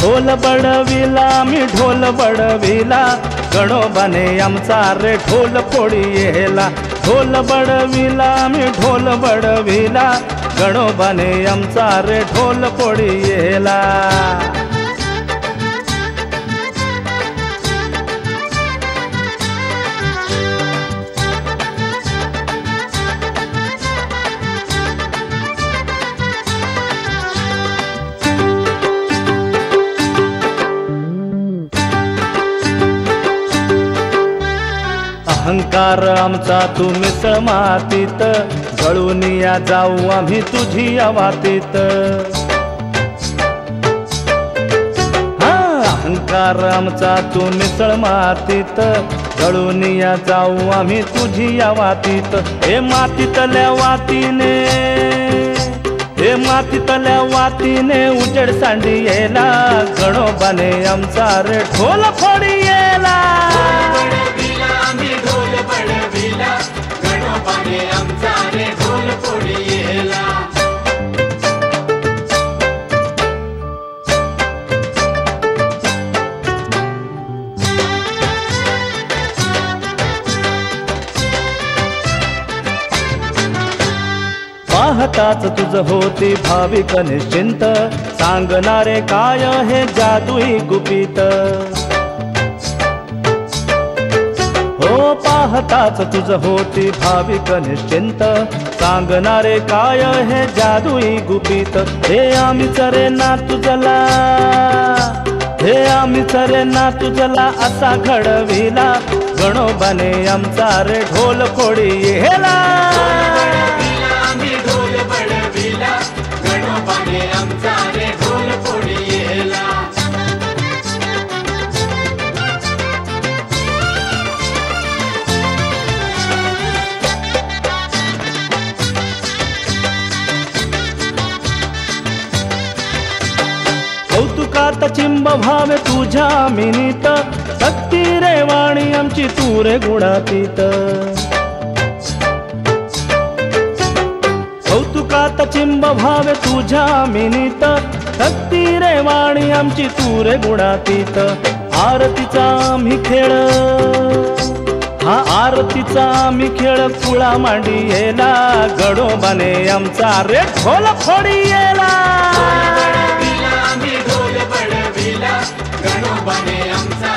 ढोल बडविला मी ढोल बडविला गणोबाने आमचा रे ढोल फोडी येला ढोल बडविला मी ढोल बडविला गणोबाने आमचा रे ढोल फोडी येला अहंकार आमचा तू मिसळ मातीत जळून या जाऊ आम्ही तुझी वातीत अहंकार आमचा तू मिसळ मातीत जळून या जाऊ आम्ही तुझी वातीत हे मातीतल्या वातीने हे मातीतल्या वातीने उजेड सांडी येला गणोबाने आमचा रे ढोल फोडी येला गणोबाने आमचा रे ढोल फोडी येला पाहताच तुझ होती भाविक निश्चिंत सांगणारे काय हे जादुई गुपित हो पाहताच तुझ होती भाविक निश्चिंत सांगणारे काय हे जादुई गुपित हे आम्ही चरे ना तुझला हे आम्ही चरे ना तुझला असा घडविला गणोबाने आमचा रे ढोल फोडी येला गणोबाने आमचा रे ढोल फोडी येला कौतुकात चिंब भावे तुझ्या मिनीत सक्ती रे वाणी आमची तू रे गुणातीत कौतुकात चिंब भावे तुझ्या मिनीत सक्ती रे वाणी आमची तू रे गुणातीत आरतीचा आम्ही खेळ हा आरतीचा आम्ही खेळ कुळा मांडी येला गणोबाने आमचा रे ढोल फोडी येला ढोल बडविला गणोबाने आमचा